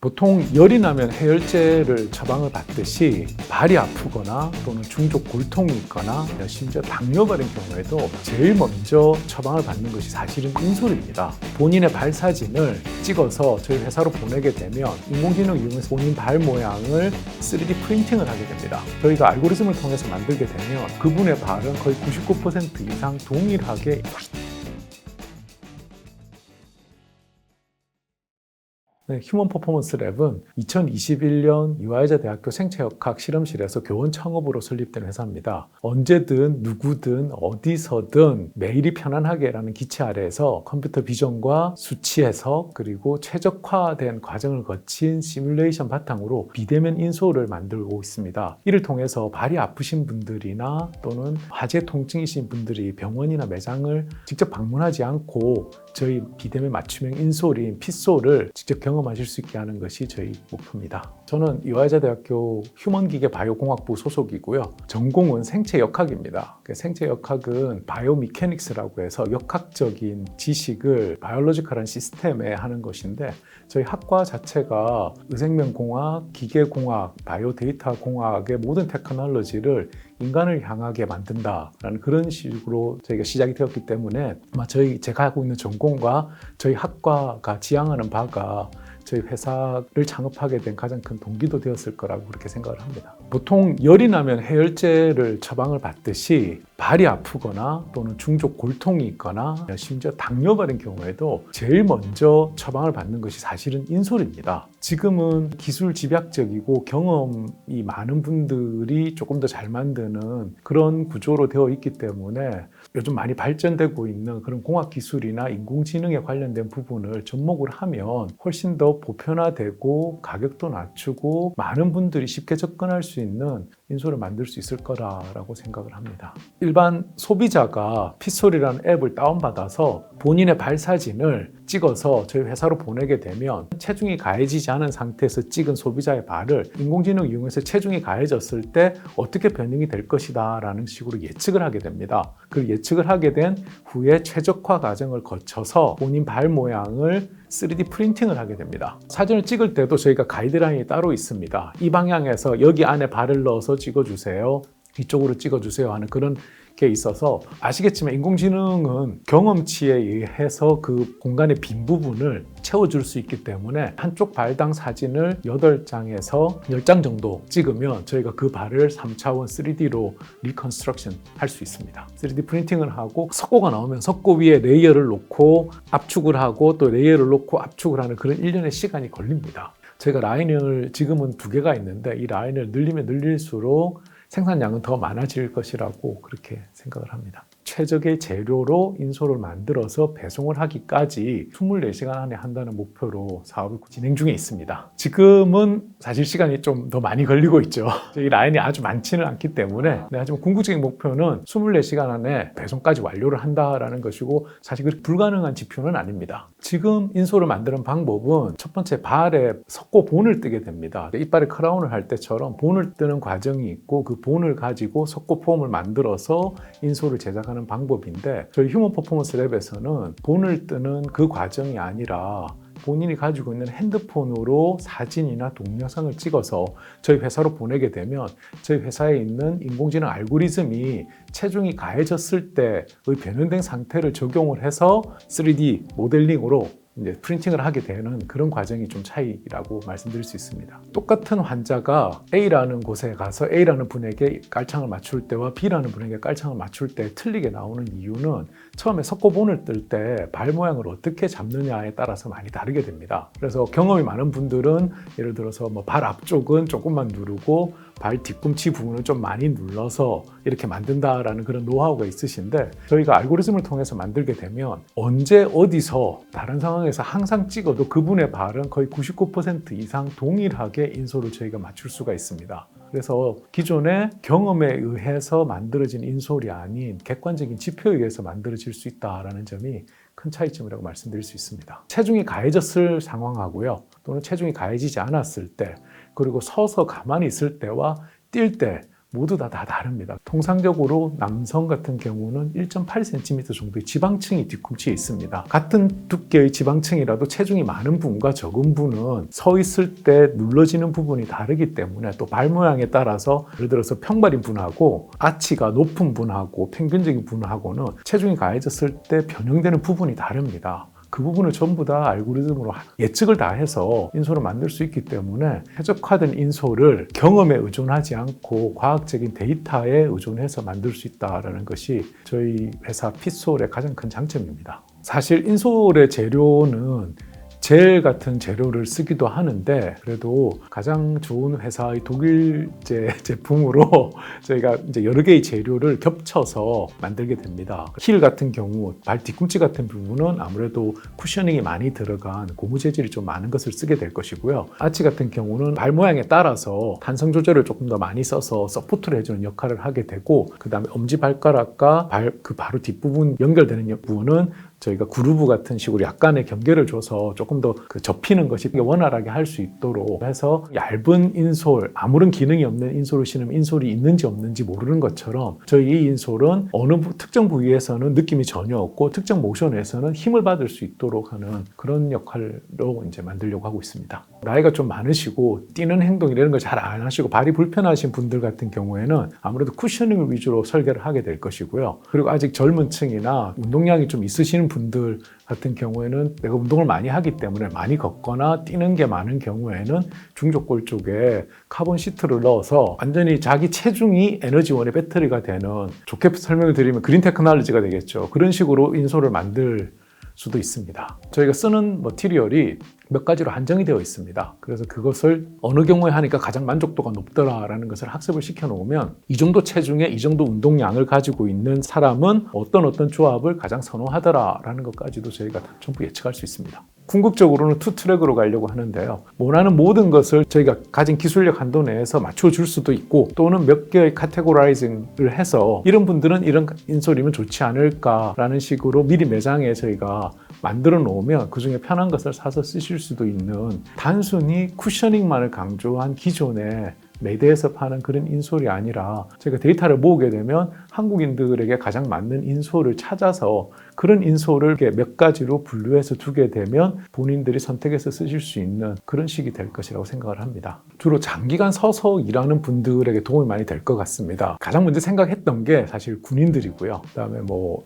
보통 열이 나면 해열제를 처방을 받듯이 발이 아프거나 또는 중적 골통이 있거나 심지어 당뇨가 된 경우에도 제일 먼저 처방을 받는 것이 사실은 인솔입니다. 본인의 발 사진을 찍어서 저희 회사로 보내게 되면 인공지능 이용해서 본인 발 모양을 3D 프린팅을 하게 됩니다. 저희가 알고리즘을 통해서 만들게 되면 그분의 발은 거의 99% 이상 동일하게 네, 휴먼 퍼포먼스 랩은 2021년 유아여자 대학교 생체역학 실험실에서 교원 창업으로 설립된 회사입니다. 언제든 누구든 어디서든 매일이 편안하게라는 기체 아래에서 컴퓨터 비전과 수치 해석 그리고 최적화된 과정을 거친 시뮬레이션 바탕으로 비대면 인솔을 만들고 있습니다. 이를 통해서 발이 아프신 분들이나 또는 하재 통증이신 분들이 병원이나 매장을 직접 방문하지 않고 저희 비대면 맞춤형 인솔인 핏솔을 직접 경험하실 수 있게 하는 것이 저희 목표입니다. 저는 유아여자대학교 휴먼기계바이오공학부 소속이고요. 전공은 생체역학입니다. 생체역학은 바이오미케닉스라고 해서 역학적인 지식을 바이올로지컬한 시스템에 하는 것인데 저희 학과 자체가 의생명공학, 기계공학, 바이오데이터공학의 모든 테크놀로지를 인간을 향하게 만든다라는 그런 식으로 저희가 시작이 되었기 때문에 아마 제가 하고 있는 전공과 저희 학과가 지향하는 바가 저희 회사를 창업하게 된 가장 큰 동기도 되었을 거라고 그렇게 생각을 합니다. 보통 열이 나면 해열제를 처방을 받듯이 발이 아프거나 또는 중적 골통이 있거나 심지어 당뇨가 된 경우에도 제일 먼저 처방을 받는 것이 사실은 인솔입니다. 지금은 기술 집약적이고 경험이 많은 분들이 조금 더 잘 만드는 그런 구조로 되어 있기 때문에 요즘 많이 발전되고 있는 그런 공학 기술이나 인공지능에 관련된 부분을 접목을 하면 훨씬 더 보편화되고 가격도 낮추고 많은 분들이 쉽게 접근할 수 있는 인솔을 만들 수 있을 거라고 생각을 합니다. 일반 소비자가 핏솔이라는 앱을 다운받아서 본인의 발 사진을 찍어서 저희 회사로 보내게 되면 체중이 가해지지 않은 상태에서 찍은 소비자의 발을 인공지능을 이용해서 체중이 가해졌을 때 어떻게 변형이 될 것이다 라는 식으로 예측을 하게 됩니다. 그 예측을 하게 된 후에 최적화 과정을 거쳐서 본인 발 모양을 3D 프린팅을 하게 됩니다. 사진을 찍을 때도 저희가 가이드라인이 따로 있습니다. 이 방향에서 여기 안에 발을 넣어서 찍어주세요. 이쪽으로 찍어주세요 하는 그런 게 있어서 아시겠지만 인공지능은 경험치에 의해서 그 공간의 빈 부분을 채워줄 수 있기 때문에 한쪽 발당 사진을 8장에서 10장 정도 찍으면 저희가 그 발을 3차원 3D로 리컨스트럭션 할 수 있습니다. 3D 프린팅을 하고 석고가 나오면 석고 위에 레이어를 놓고 압축을 하고 또 레이어를 놓고 압축을 하는 그런 일련의 시간이 걸립니다. 저희가 라인을 지금은 2개가 있는데 이 라인을 늘리면 늘릴수록 생산량은 더 많아질 것이라고 그렇게 생각을 합니다. 최적의 재료로 인솔을 만들어서 배송을 하기까지 24시간 안에 한다는 목표로 사업을 진행 중에 있습니다. 지금은 사실 시간이 좀 더 많이 걸리고 있죠. 이 라인이 아주 많지는 않기 때문에 하지만 궁극적인 목표는 24시간 안에 배송까지 완료를 한다는 것이고 사실 그렇게 불가능한 지표는 아닙니다. 지금 인솔을 만드는 방법은 첫 번째 발에 석고 본을 뜨게 됩니다. 이빨에 크라운을 할 때처럼 본을 뜨는 과정이 있고 그 본을 가지고 석고 폼을 만들어서 인솔을 제작하는 방법인데 저희 휴먼 퍼포먼스 랩에서는 본을 뜨는 그 과정이 아니라 본인이 가지고 있는 핸드폰으로 사진이나 동영상을 찍어서 저희 회사로 보내게 되면 저희 회사에 있는 인공지능 알고리즘이 체중이 가해졌을 때의 변형된 상태를 적용을 해서 3D 모델링으로 이제 프린팅을 하게 되는 그런 과정이 좀 차이라고 말씀드릴 수 있습니다. 똑같은 환자가 A라는 곳에 가서 A라는 분에게 깔창을 맞출 때와 B라는 분에게 깔창을 맞출 때 틀리게 나오는 이유는 처음에 석고본을 뜰 때 발 모양을 어떻게 잡느냐에 따라서 많이 다르게 됩니다. 그래서 경험이 많은 분들은 예를 들어서 발 앞쪽은 조금만 누르고 발 뒤꿈치 부분을 좀 많이 눌러서 이렇게 만든다라는 그런 노하우가 있으신데 저희가 알고리즘을 통해서 만들게 되면 언제 어디서 다른 상황에서 항상 찍어도 그분의 발은 거의 99% 이상 동일하게 인솔을 저희가 맞출 수가 있습니다. 그래서 기존의 경험에 의해서 만들어진 인솔이 아닌 객관적인 지표에 의해서 만들어질 수 있다는 점이 큰 차이점이라고 말씀드릴 수 있습니다. 체중이 가해졌을 상황하고요. 또는 체중이 가해지지 않았을 때 그리고 서서 가만히 있을 때와 뛸 때 모두 다 다릅니다. 통상적으로 남성 같은 경우는 1.8cm 정도의 지방층이 뒤꿈치에 있습니다. 같은 두께의 지방층이라도 체중이 많은 분과 적은 분은 서 있을 때 눌러지는 부분이 다르기 때문에 또 발 모양에 따라서 예를 들어서 평발인 분하고 아치가 높은 분하고 평균적인 분하고는 체중이 가해졌을 때 변형되는 부분이 다릅니다. 그 부분을 전부 다 알고리즘으로 예측을 다 해서 인솔을 만들 수 있기 때문에 최적화된 인솔을 경험에 의존하지 않고 과학적인 데이터에 의존해서 만들 수 있다는 것이 저희 회사 핏솔의 가장 큰 장점입니다. 사실 인솔의 재료는 젤 같은 재료를 쓰기도 하는데 그래도 가장 좋은 회사의 독일제 제품으로 저희가 이제 여러 개의 재료를 겹쳐서 만들게 됩니다. 힐 같은 경우, 발 뒤꿈치 같은 부분은 아무래도 쿠셔닝이 많이 들어간 고무 재질이 좀 많은 것을 쓰게 될 것이고요. 아치 같은 경우는 발 모양에 따라서 탄성 조절을 조금 더 많이 써서 서포트를 해주는 역할을 하게 되고 그 다음에 엄지발가락과 그 바로 뒷부분 연결되는 부분은 저희가 그루브 같은 식으로 약간의 경계를 줘서 조금 더 그 접히는 것이 원활하게 할 수 있도록 해서 얇은 인솔, 아무런 기능이 없는 인솔을 신으면 인솔이 있는지 없는지 모르는 것처럼 저희 이 인솔은 어느 특정 부위에서는 느낌이 전혀 없고 특정 모션에서는 힘을 받을 수 있도록 하는 그런 역할로 이제 만들려고 하고 있습니다. 나이가 좀 많으시고 뛰는 행동 이런 걸 잘 안 하시고 발이 불편하신 분들 같은 경우에는 아무래도 쿠셔닝을 위주로 설계를 하게 될 것이고요. 그리고 아직 젊은 층이나 운동량이 좀 있으신 분들 같은 경우에는 내가 운동을 많이 하기 때문에 많이 걷거나 뛰는 게 많은 경우에는 중족골 쪽에 카본 시트를 넣어서 완전히 자기 체중이 에너지원의 배터리가 되는, 좋게 설명을 드리면 그린 테크놀로지가 되겠죠. 그런 식으로 인솔을 만들 수도 있습니다. 저희가 쓰는 머티리얼이 몇 가지로 한정이 되어 있습니다. 그래서 그것을 어느 경우에 하니까 가장 만족도가 높더라라는 것을 학습을 시켜 놓으면 이 정도 체중에 이 정도 운동량을 가지고 있는 사람은 어떤 조합을 가장 선호하더라라는 것까지도 저희가 전부 예측할 수 있습니다. 궁극적으로는 투 트랙으로 가려고 하는데요. 원하는 모든 것을 저희가 가진 기술력 한도 내에서 맞춰줄 수도 있고 또는 몇 개의 카테고라이징을 해서 이런 분들은 이런 인솔이면 좋지 않을까라는 식으로 미리 매장에 저희가 만들어 놓으면 그중에 편한 것을 사서 쓰실 수도 있는, 단순히 쿠셔닝만을 강조한 기존의 매대에서 파는 그런 인솔이 아니라 저희가 데이터를 모으게 되면 한국인들에게 가장 맞는 인솔을 찾아서 그런 인솔을 몇 가지로 분류해서 두게 되면 본인들이 선택해서 쓰실 수 있는 그런 식이 될 것이라고 생각을 합니다. 주로 장기간 서서 일하는 분들에게 도움이 많이 될 것 같습니다. 가장 먼저 생각했던 게 사실 군인들이고요. 그다음에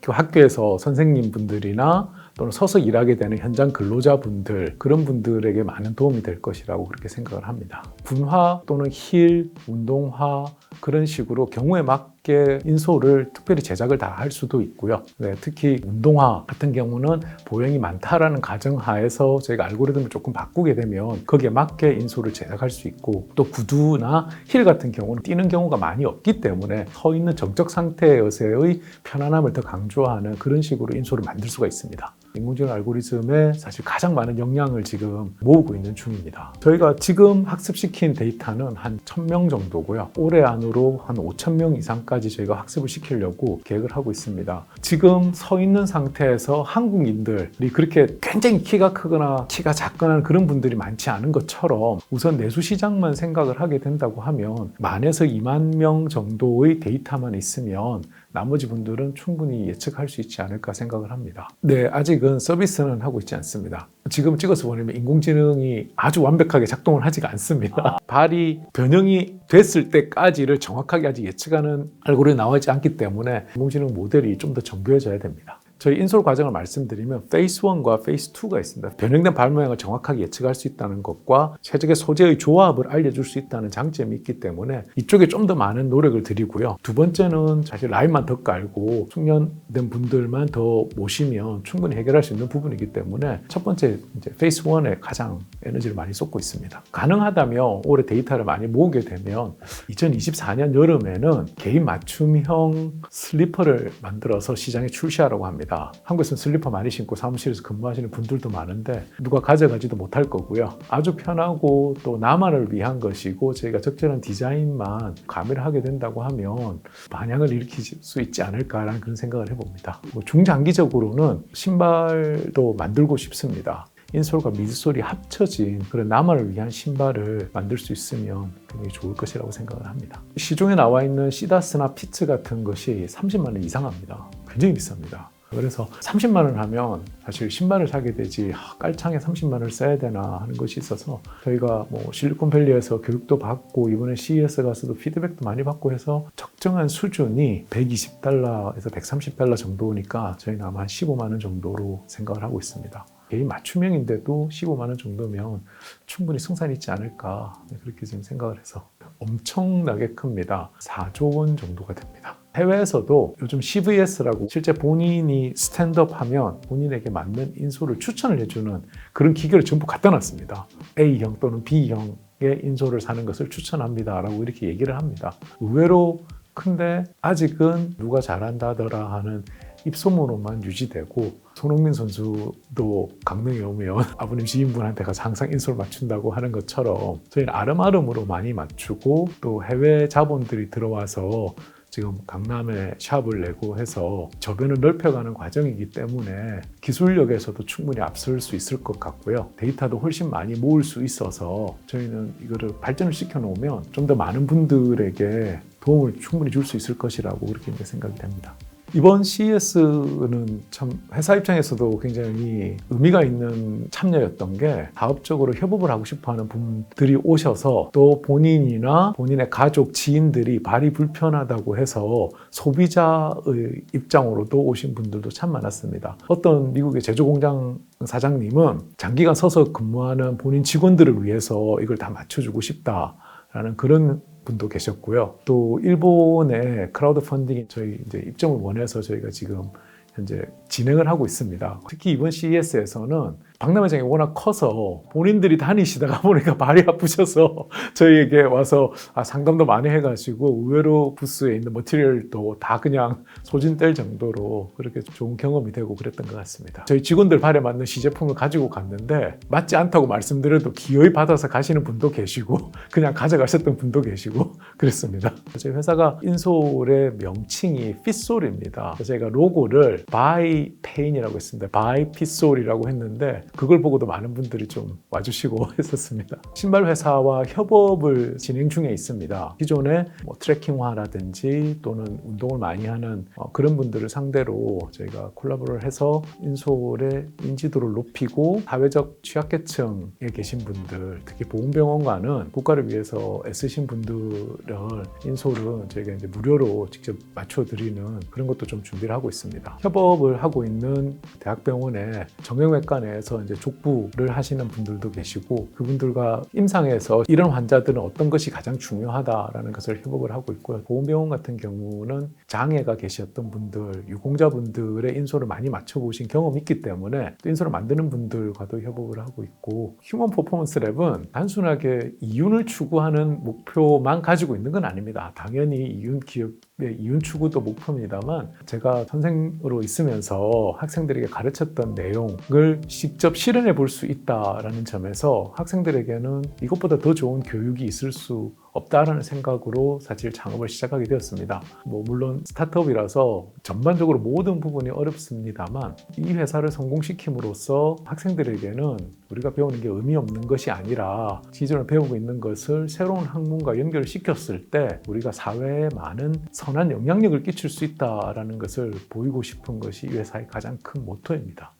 학교에서 선생님분들이나 또는 서서 일하게 되는 현장 근로자분들, 그런 분들에게 많은 도움이 될 것이라고 그렇게 생각을 합니다. 분화 또는 힐, 운동화 그런 식으로 경우에 맞게 인솔을 특별히 제작을 다 할 수도 있고요. 네, 특히 운동화 같은 경우는 보행이 많다라는 가정하에서 저희가 알고리즘을 조금 바꾸게 되면 거기에 맞게 인솔을 제작할 수 있고, 또 구두나 힐 같은 경우는 뛰는 경우가 많이 없기 때문에 서 있는 정적 상태에서의 편안함을 더 강조하는 그런 식으로 인솔을 만들 수가 있습니다. 인공지능 알고리즘에 사실 가장 많은 역량을 지금 모으고 있는 중입니다. 저희가 지금 학습시킨 데이터는 한 1000명 정도고요. 올해 안으로 한 5000명 이상까지 저희가 학습을 시키려고 계획을 하고 있습니다. 지금 서 있는 상태에서 한국인들이 그렇게 굉장히 키가 크거나 키가 작거나 그런 분들이 많지 않은 것처럼 우선 내수 시장만 생각을 하게 된다고 하면 10,000에서 20,000명 정도의 데이터만 있으면 나머지 분들은 충분히 예측할 수 있지 않을까 생각을 합니다. 네, 아직은 서비스는 하고 있지 않습니다. 지금 찍어서 보내면 인공지능이 아주 완벽하게 작동을 하지가 않습니다. 발이 변형이 됐을 때까지를 정확하게 아직 예측하는 알고리즘이 나오지 않기 때문에 인공지능 모델이 좀 더 정교해져야 됩니다. 저희 인솔 과정을 말씀드리면 페이스 1과 페이스 2가 있습니다. 변형된 발 모양을 정확하게 예측할 수 있다는 것과 최적의 소재의 조합을 알려줄 수 있다는 장점이 있기 때문에 이쪽에 좀 더 많은 노력을 드리고요. 두 번째는 사실 라인만 더 깔고 숙련된 분들만 더 모시면 충분히 해결할 수 있는 부분이기 때문에 첫 번째 이제 페이스 1에 가장 에너지를 많이 쏟고 있습니다. 가능하다면 올해 데이터를 많이 모으게 되면 2024년 여름에는 개인 맞춤형 슬리퍼를 만들어서 시장에 출시하려고 합니다. 한국에서는 슬리퍼 많이 신고 사무실에서 근무하시는 분들도 많은데 누가 가져가지도 못할 거고요. 아주 편하고 또 나만을 위한 것이고 저희가 적절한 디자인만 가미를 하게 된다고 하면 반향을 일으킬 수 있지 않을까라는 그런 생각을 해봅니다. 중장기적으로는 신발도 만들고 싶습니다. 인솔과 미드솔이 합쳐진 그런 나만을 위한 신발을 만들 수 있으면 굉장히 좋을 것이라고 생각을 합니다. 시중에 나와 있는 시다스나 피츠 같은 것이 30만 원 이상합니다. 굉장히 비쌉니다. 그래서 30만 원 하면 사실 신발을 사게 되지 깔창에 30만 원을 써야 되나 하는 것이 있어서 저희가 뭐 실리콘밸리에서 교육도 받고 이번에 CES 가서도 피드백도 많이 받고 해서 적정한 수준이 120달러에서 130달러 정도니까 저희는 아마 한 15만 원 정도로 생각을 하고 있습니다. 개인 맞춤형인데도 15만 원 정도면 충분히 승산이 있지 않을까 그렇게 지금 생각을 해서 엄청나게 큽니다. 4조 원 정도가 됩니다. 해외에서도 요즘 CVS라고 실제 본인이 스탠드업하면 본인에게 맞는 인솔을 추천을 해주는 그런 기계를 전부 갖다 놨습니다. A형 또는 B형의 인솔을 사는 것을 추천합니다 라고 이렇게 얘기를 합니다. 의외로 큰데 아직은 누가 잘한다더라 하는 입소문으로만 유지되고, 손흥민 선수도 강릉에 오면 아버님 지인분한테 가서 항상 인솔 맞춘다고 하는 것처럼 저희는 아름아름으로 많이 맞추고, 또 해외 자본들이 들어와서 지금 강남에 샵을 내고 해서 저변을 넓혀가는 과정이기 때문에 기술력에서도 충분히 앞설 수 있을 것 같고요. 데이터도 훨씬 많이 모을 수 있어서 저희는 이거를 발전을 시켜 놓으면 좀 더 많은 분들에게 도움을 충분히 줄 수 있을 것이라고 그렇게 생각이 됩니다. 이번 CES는 참 회사 입장에서도 굉장히 의미가 있는 참여였던 게, 사업적으로 협업을 하고 싶어하는 분들이 오셔서 또 본인이나 본인의 가족, 지인들이 발이 불편하다고 해서 소비자의 입장으로도 오신 분들도 참 많았습니다. 어떤 미국의 제조공장 사장님은 장기간 서서 근무하는 본인 직원들을 위해서 이걸 다 맞춰주고 싶다라는 그런 분도 계셨고요. 또 일본의 크라우드 펀딩이 저희 이제 입점을 원해서 저희가 지금 현재 진행을 하고 있습니다. 특히 이번 CES에서는 박람회장이 워낙 커서 본인들이 다니시다가 보니까 발이 아프셔서 저희에게 와서 상담도 많이 해가지고 의외로 부스에 있는 머티리얼도 다 그냥 소진 뗄 정도로 그렇게 좋은 경험이 되고 그랬던 것 같습니다. 저희 직원들 발에 맞는 시제품을 가지고 갔는데 맞지 않다고 말씀드려도 기어이 받아서 가시는 분도 계시고 그냥 가져가셨던 분도 계시고 그랬습니다. 저희 회사가 인솔의 명칭이 핏솔입니다. 저희가 로고를 바이 페인이라고 했습니다. 바이 핏솔이라고 했는데 그걸 보고도 많은 분들이 좀 와주시고 했었습니다. 신발 회사와 협업을 진행 중에 있습니다. 기존에 뭐 트래킹화라든지 또는 운동을 많이 하는 그런 분들을 상대로 저희가 콜라보를 해서 인솔의 인지도를 높이고, 사회적 취약계층에 계신 분들, 특히 보훈병원과는 국가를 위해서 애쓰신 분들은 인솔은 저희가 이제 무료로 직접 맞춰드리는 그런 것도 좀 준비를 하고 있습니다. 협업을 하고 있는 대학병원의 정형외과 내에서 이제 족부를 하시는 분들도 계시고, 그분들과 임상에서 이런 환자들은 어떤 것이 가장 중요하다라는 것을 협업을 하고 있고요. 보훈병원 같은 경우는 장애가 계셨던 분들, 유공자분들의 인솔을 많이 맞춰보신 경험이 있기 때문에 또 인솔을 만드는 분들과도 협업을 하고 있고, 휴먼 퍼포먼스 랩은 단순하게 이윤을 추구하는 목표만 가지고 있는 건 아닙니다. 당연히 이윤 기업의 이윤 추구도 목표입니다만, 제가 선생으로 있으면서 학생들에게 가르쳤던 내용을 직접 실현해 볼 수 있다는 점에서 학생들에게는 이것보다 더 좋은 교육이 있을 수 없다라는 생각으로 사실 창업을 시작하게 되었습니다. 물론 스타트업이라서 전반적으로 모든 부분이 어렵습니다만, 이 회사를 성공시킴으로써 학생들에게는 우리가 배우는 게 의미 없는 것이 아니라 기존에 배우고 있는 것을 새로운 학문과 연결시켰을 때 우리가 사회에 많은 선한 영향력을 끼칠 수 있다는 것을 보이고 싶은 것이 이 회사의 가장 큰 모토입니다.